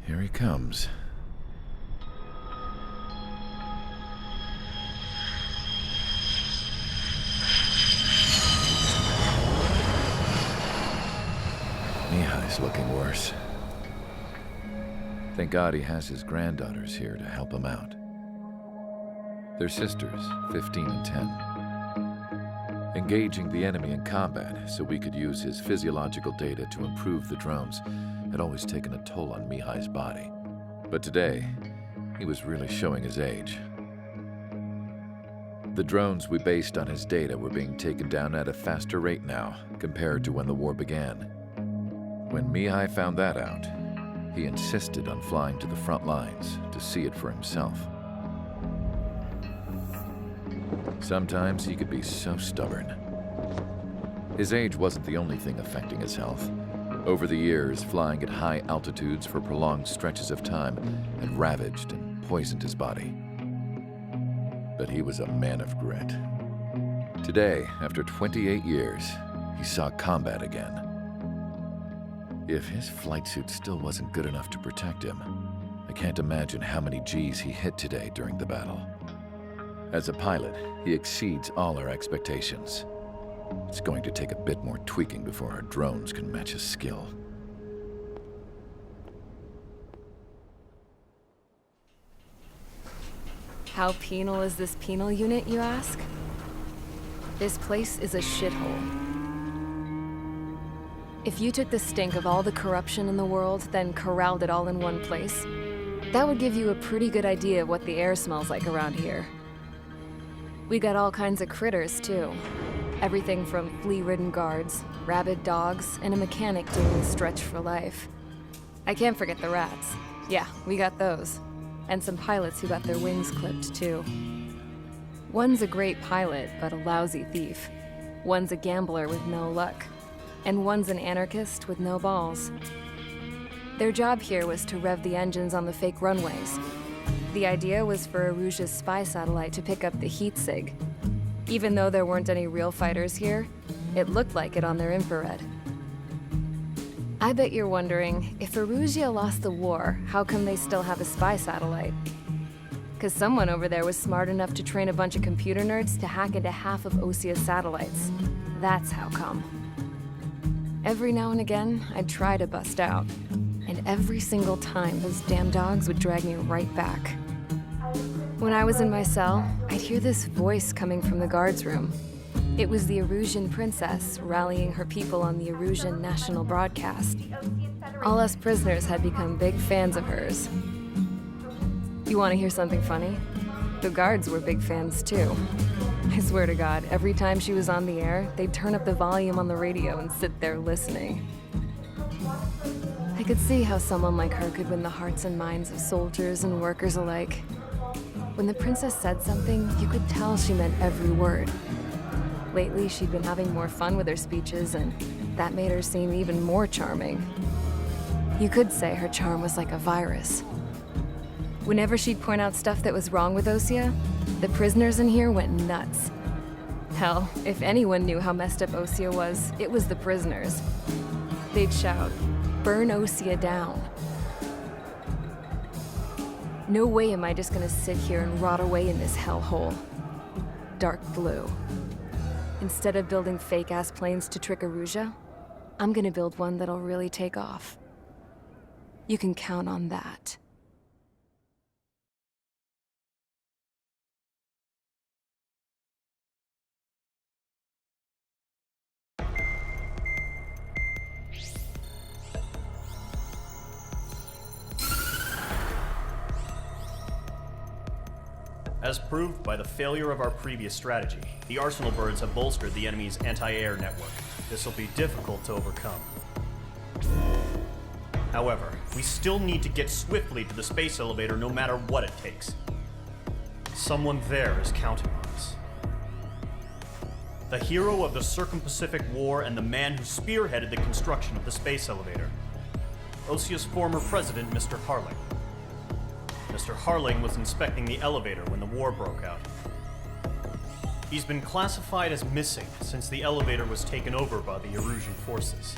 Here he comes. Mihai's looking worse. Thank God he has his granddaughters here to help him out. They're sisters, 15 and 10. Engaging the enemy in combat so we could use his physiological data to improve the drones had always taken a toll on Mihai's body. But today, he was really showing his age. The drones we based on his data were being taken down at a faster rate now compared to when the war began. When Mihai found that out, he insisted on flying to the front lines to see it for himself. Sometimes he could be so stubborn. His age wasn't the only thing affecting his health. Over the years, flying at high altitudes for prolonged stretches of time had ravaged and poisoned his body. But he was a man of grit. Today, after 28 years, he saw combat again. If his flight suit still wasn't good enough to protect him, I can't imagine how many Gs he hit today during the battle. As a pilot, he exceeds all our expectations. It's going to take a bit more tweaking before our drones can match his skill. How penal is this penal unit, you ask? This place is a shithole. If you took the stink of all the corruption in the world, then corralled it all in one place, that would give you a pretty good idea of what the air smells like around here. We got all kinds of critters, too. Everything from flea-ridden guards, rabid dogs, and a mechanic doing the stretch for life. I can't forget the rats. Yeah, we got those. And some pilots who got their wings clipped, too. One's a great pilot, but a lousy thief. One's a gambler with no luck. And one's an anarchist with no balls. Their job here was to rev the engines on the fake runways. The idea was for Aruja's spy satellite to pick up the heat sig. Even though there weren't any real fighters here, it looked like it on their infrared. I bet you're wondering, if Aruja lost the war, how come they still have a spy satellite? 'Cause someone over there was smart enough to train a bunch of computer nerds to hack into half of Osia's satellites. That's how come. Every now and again, I'd try to bust out. And every single time, those damn dogs would drag me right back. When I was in my cell, I'd hear this voice coming from the guards room. It was the Arusian princess rallying her people on the Arusian national broadcast. All us prisoners had become big fans of hers. You want to hear something funny? The guards were big fans too. I swear to God, every time she was on the air, they'd turn up the volume on the radio and sit there listening. I could see how someone like her could win the hearts and minds of soldiers and workers alike. When the princess said something, you could tell she meant every word. Lately, she'd been having more fun with her speeches, and that made her seem even more charming. You could say her charm was like a virus. Whenever she'd point out stuff that was wrong with Osia, the prisoners in here went nuts. Hell, if anyone knew how messed up Osia was, it was the prisoners. They'd shout, "Burn Osia down." No way am I just gonna sit here and rot away in this hellhole. Dark blue. Instead of building fake-ass planes to trick Aruja, I'm gonna build one that'll really take off. You can count on that. As proved by the failure of our previous strategy, the Arsenal birds have bolstered the enemy's anti-air network. This will be difficult to overcome. However, we still need to get swiftly to the space elevator no matter what it takes. Someone there is counting on us. The hero of the Circum-Pacific War and the man who spearheaded the construction of the space elevator. Osia's former president, Mr. Harling. Mr. Harling was inspecting the elevator when the war broke out. He's been classified as missing since the elevator was taken over by the Erusian forces.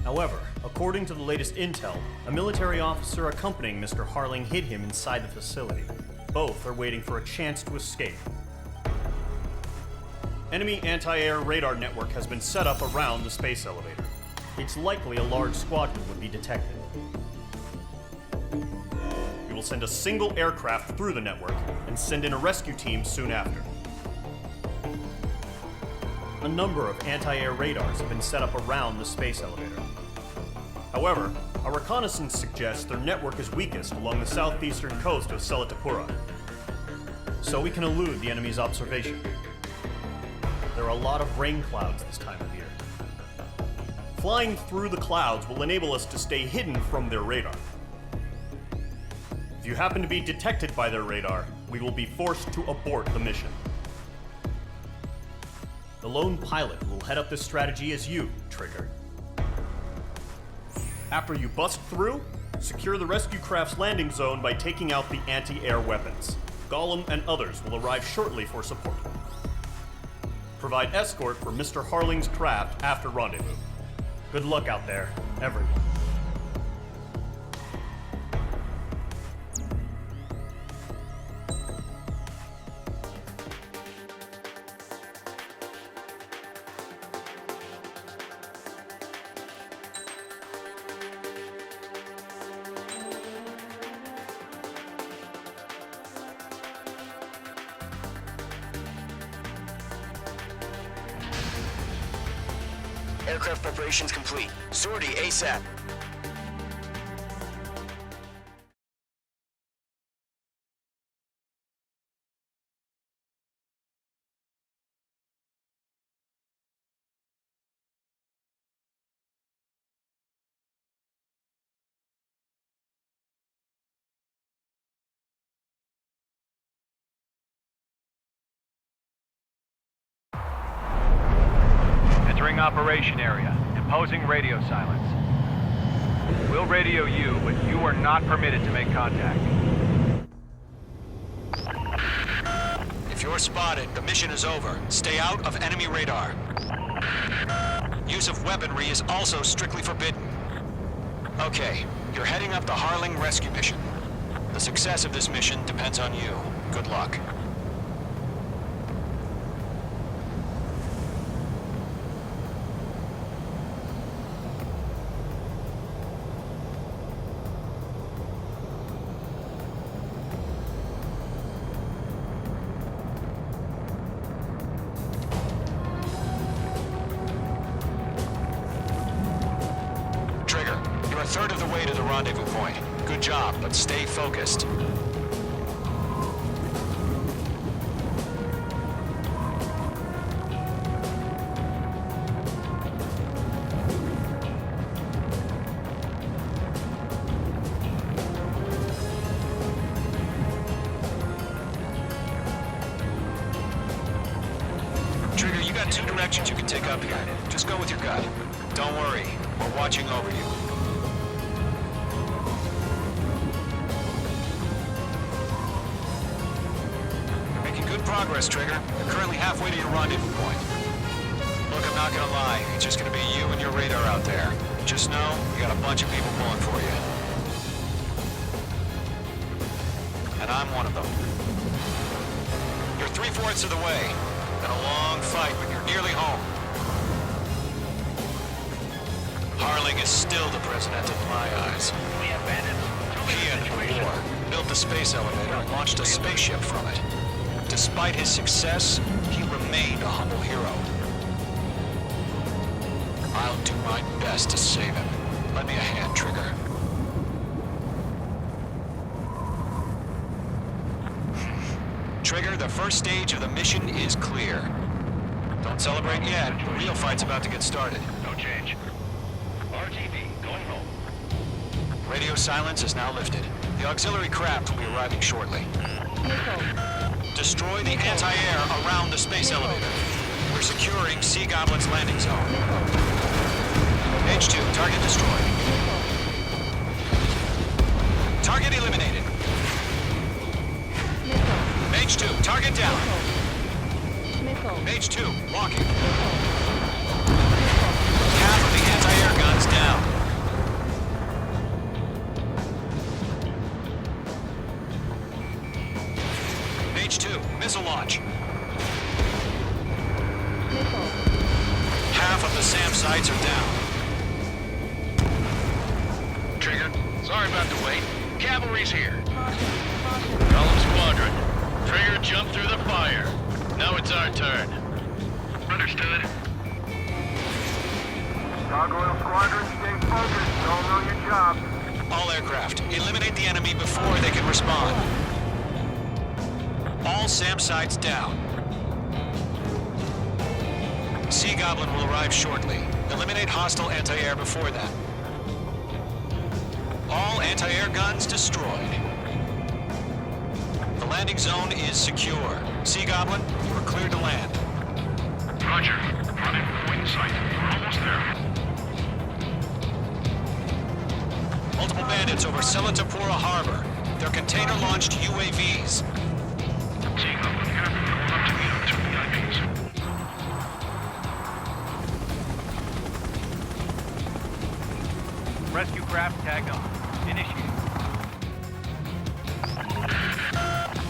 However, according to the latest intel, a military officer accompanying Mr. Harling hid him inside the facility. Both are waiting for a chance to escape. Enemy anti-air radar network has been set up around the space elevator. It's likely a large squadron would be detected. We will send a single aircraft through the network and send in a rescue team soon after. A number of anti-air radars have been set up around the space elevator. However, our reconnaissance suggests their network is weakest along the southeastern coast of Selatapura, so we can elude the enemy's observation. There are a lot of rain clouds this time of year. Flying through the clouds will enable us to stay hidden from their radar. If you happen to be detected by their radar, we will be forced to abort the mission. The lone pilot who will head up this strategy is you, Trigger. After you bust through, secure the rescue craft's landing zone by taking out the anti-air weapons. Gollum and others will arrive shortly for support. Provide escort for Mr. Harling's craft after rendezvous. Good luck out there, everyone. Aircraft preparations complete. Sortie ASAP. Entering operation area. Imposing radio silence. We'll radio you, but you are not permitted to make contact. If you're spotted, the mission is over. Stay out of enemy radar. Use of weaponry is also strictly forbidden. Okay, you're heading up the Harling rescue mission. The success of this mission depends on you. Good luck. You're a third of the way to the rendezvous point. Good job, but stay focused. Trigger, you got two directions you can take up here. Just go with your gut. Don't worry, we're watching over you. Progress, Trigger. You're currently halfway to your rendezvous point. Look, I'm not gonna lie. It's just gonna be you and your radar out there. Just know, you got a bunch of people pulling for you. And I'm one of them. You're 3/4 of the way. Been a long fight, but you're nearly home. Harling is still the president in my eyes. He ended the war, built the space elevator, and launched a spaceship from it. Despite his success, he remained a humble hero. I'll do my best to save him. Lend me a hand, Trigger. Trigger, the first stage of the mission is clear. Don't celebrate yet. The real fight's about to get started. No change. RTV, going home. Radio silence is now lifted. The auxiliary craft will be arriving shortly. Destroy the anti-air around the space elevator. We're securing Sea Goblin's landing zone. Mage 2, target destroyed. Target eliminated. Mage 2, target down. Mage 2, walking. Half of the anti-air guns down. the SAM sites are down. Trigger, sorry about the wait. Cavalry's here. Column Squadron. Trigger jumped through the fire. Now it's our turn. Understood. Gargoyle Squadron, stay focused. You all know your job. All aircraft, eliminate the enemy before they can respond. All SAM sites down. Sea Goblin will arrive shortly. Eliminate hostile anti-air before that. All anti-air guns destroyed. The landing zone is secure. Sea Goblin, you are cleared to land. Roger. Running point sight. We're almost there. Multiple bandits over Selatapura Harbor. They're container-launched UAVs. Sea Goblin, Captain, going up to meet our two VIPs. Rescue craft tagged on. Initiate.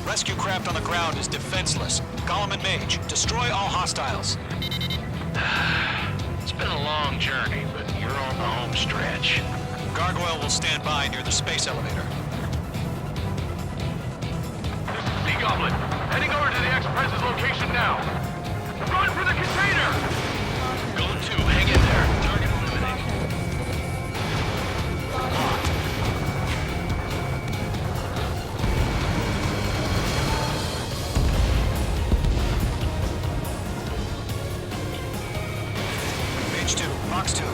Rescue craft on the ground is defenseless. Golem and Mage, destroy all hostiles. It's been a long journey, but you're on the home stretch. Gargoyle will stand by near the space elevator. This is Sea Goblin. Heading over to the Express's location now. Run for the container! Going to. Hang in there. Target eliminated. Mage 2, Box 2.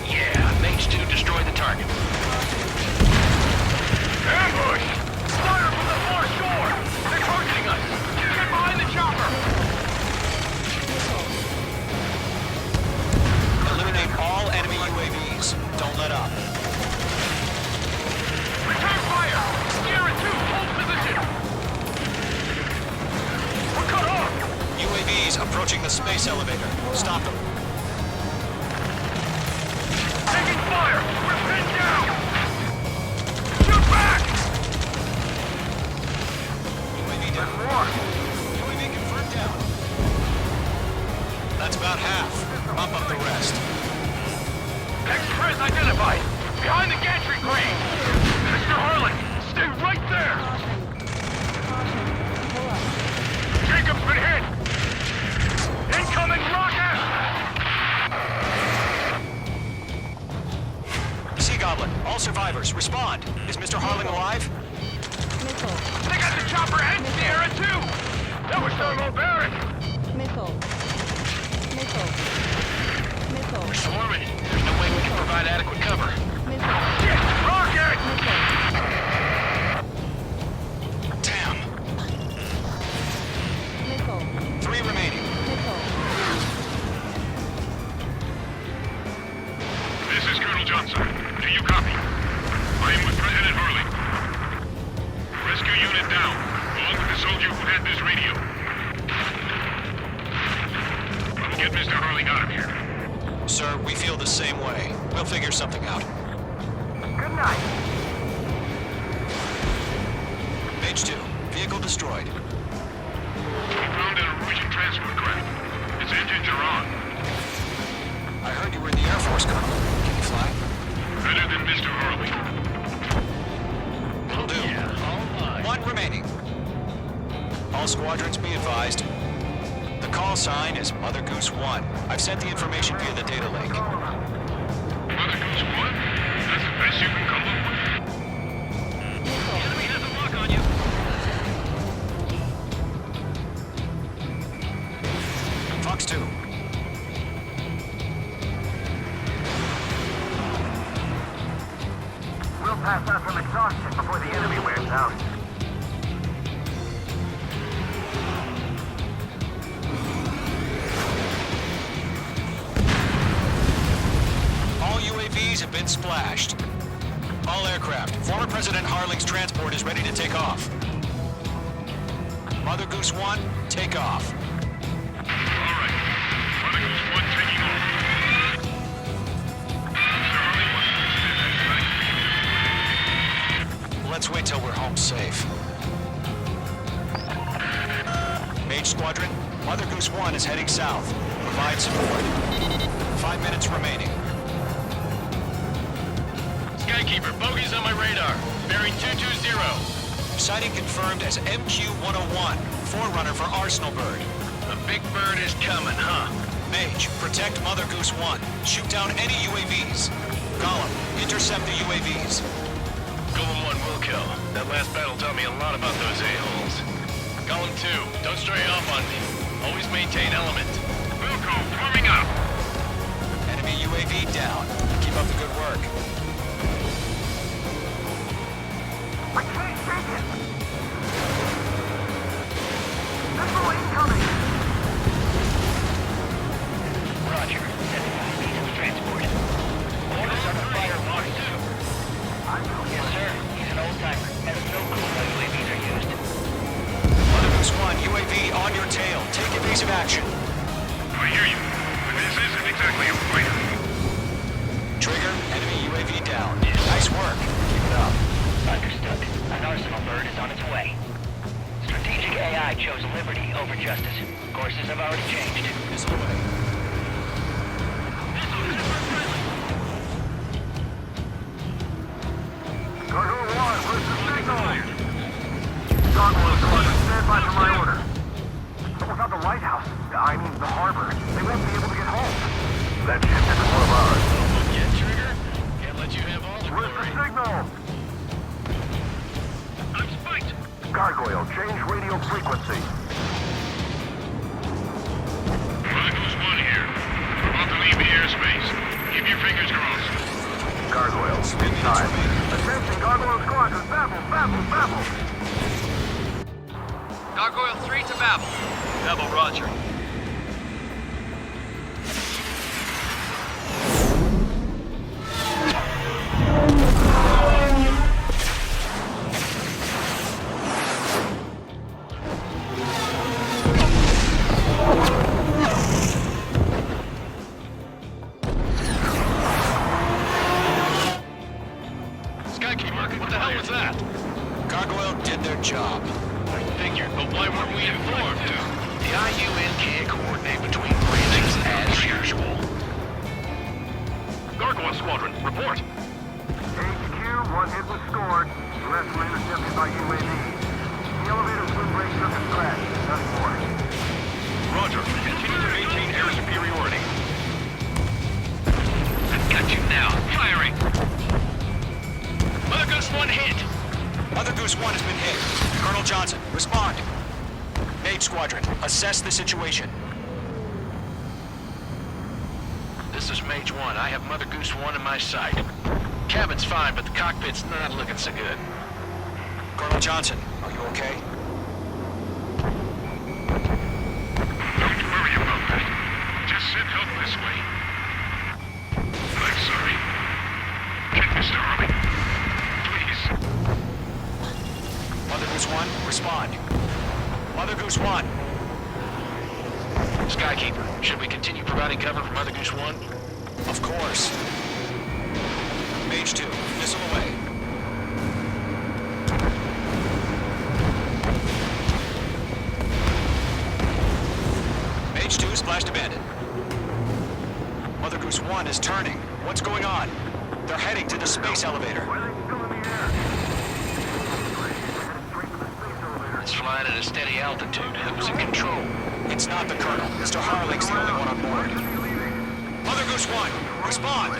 Yeah, Mage 2 destroy the target. Ambush! Fire from the far shore! They're targeting us! Get behind the chopper! Eliminate all enemy UAVs. Don't let up. Return fire! Sierra 2, hold position! We're cut off! UAVs approaching the space elevator. Stop them. Taking fire! We're pinned down! Shoot back! UAV down. UAV confirmed down. That's about half. Bump up the rest. Express identified! Behind the gantry crane! Mr. Harlan, stay right there! Jacob's been hit! Incoming rocket! Sea Goblin, all survivors, respond. Is Mr. Harling alive? They got the chopper and Sierra too! That was thermobaric! We're swarming. There's no way we can provide adequate cover. Shit! Rocket! Damn. 3 remaining. This is Colonel Johnson. Do you copy? I am with President Harling. Rescue unit down, along with the soldier who had this radio. We'll get Mr. Harling out of here. Sir, we feel the same way. We'll figure something out. Good night. Mage 2, vehicle destroyed. We found an Erusian transport craft. Its engines are on. I heard you were in the Air Force, Colonel. Can you fly? Better than Mr. Harling. Will do. Yeah, 1 remaining. All squadrons be advised. The call sign is Mother Goose 1. I've sent the information via the data link. Mother Goose 1? That's the best you can come up with? The enemy has a lock on you. Fox 2. We'll pass out some exhaustion before the enemy wears out. All UAVs have been splashed. All aircraft, former President Harling's transport is ready to take off. Mother Goose 1, take off. All right. Mother Goose 1 taking off. Mr. Harling wants to extend that Let's wait till we're home safe. Mage Squadron, Mother Goose 1 is heading south. Provide support. 5 minutes remaining. Skykeeper, bogey's on my radar. Bearing 220. Sighting confirmed as MQ-101, forerunner for Arsenal Bird. The big bird is coming, huh? Mage, protect Mother Goose 1. Shoot down any UAVs. Gollum, intercept the UAVs. Golem 1 will kill. That last battle taught me a lot about those a-holes. Golem 2, don't stray off on me. Always maintain element. Wilco, warming up. Enemy UAV down. Keep up the good work. I can't take it. Missile incoming. Roger. 75 meters transport. Orders on the fire mark. Yes, sir. He's an old-timer. Has no clue how UAVs are used. Mother Goose 1, UAV on your tail. Take evasive action. I hear you, but this isn't exactly a fighter. Trigger, enemy UAV down. Nice work. Keep it up. Understood. An Arsenal Bird is on its way. Strategic AI chose liberty over justice. Courses have already changed. Missile away. Cargo 1, where's the signal? Cargo 1, stand by for my order. Someone's at the lighthouse. I mean, the harbor. They won't be able to get home. That ship isn't one of ours. Yeah, Trigger? Can't let you have all the Where's the glory. signal? I'm spiked. Gargoyle, change radio frequency. Goose 1 here. We're about to leave the airspace. Keep your fingers crossed. Gargoyle, spin time. Attention, Gargoyle Squadron, babble. Gargoyle 3 to Babel. Babel, roger. Skykeeper, what the hell was that? Gargoyle did their job. I figured, but why weren't we informed? The IUN can't coordinate between branches as usual. Gargoyle Squadron, report. HQ, one hit was scored. The rest were intercepted by UAV. The elevator's wind break circuit crashed. Nothing more. Roger. Continue to maintain air superiority. I've got you now. Firing. Mother Goose 1 hit. Mother Goose 1 has been hit. Colonel Johnson, respond. Mage Squadron, assess the situation. This is Mage 1. I have Mother Goose 1 in my sight. Cabin's fine, but the cockpit's not looking so good. Colonel Johnson, are you okay? Don't worry about that. Just send help this way. I'm sorry. Get Mr. Harley. Please. Mother Goose 1, respond. Mother Goose 1. Skykeeper, should we continue providing cover for Mother Goose 1? Of course. Mage 2, missile away. Mage 2 splashed abandoned. Mother Goose 1 is turning. What's going on? They're heading to the space elevator. Why are they still in the air? Headed straight for the space elevator. It's flying at a steady altitude. Who's in control? It's not the Colonel. Mr. Harling's the only one on board. Mother Goose 1, respond!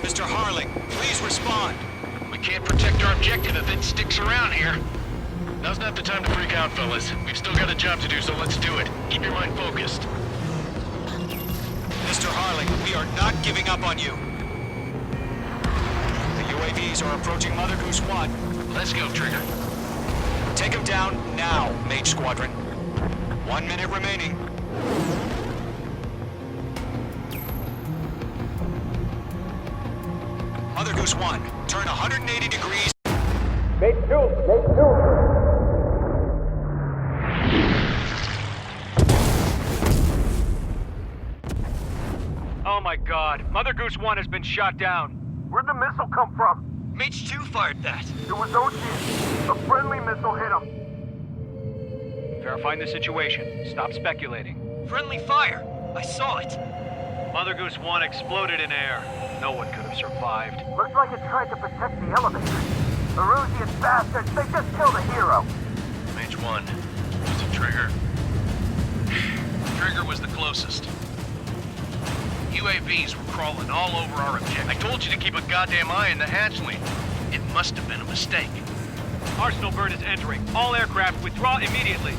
Mr. Harling, please respond. We can't protect our objective if it sticks around here. Now's not the time to freak out, fellas. We've still got a job to do, so let's do it. Keep your mind focused. Mr. Harling, we are not giving up on you. The UAVs are approaching Mother Goose 1. Let's go, Trigger. Take him down now, Mage Squadron. 1 minute remaining. Mother Goose 1, turn 180 degrees. Oh my god. Mother Goose 1 has been shot down. Where'd the missile come from? Mage 2 fired that. It was Ocean. A friendly missile hit him. Verifying the situation. Stop speculating. Friendly fire. I saw it. Mother Goose 1 exploded in air. No one could have survived. Looks like it tried to protect the elevator. The Rusian bastards, they just killed a hero. Mage 1. Was it Trigger? Trigger was the closest. UAVs were crawling all over our objective. I told you to keep a goddamn eye on the hatchling. It must have been a mistake. Arsenal burn is entering. All aircraft withdraw immediately.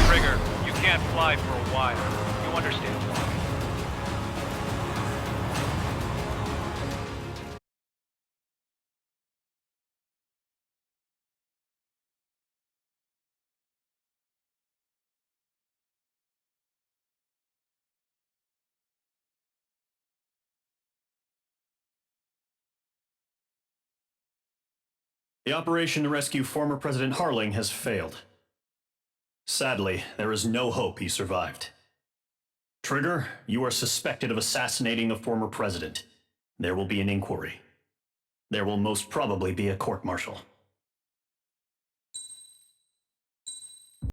Trigger, you can't fly for a while. You understand why. The operation to rescue former President Harling has failed. Sadly, there is no hope he survived. Trigger, you are suspected of assassinating the former president. There will be an inquiry. There will most probably be a court-martial.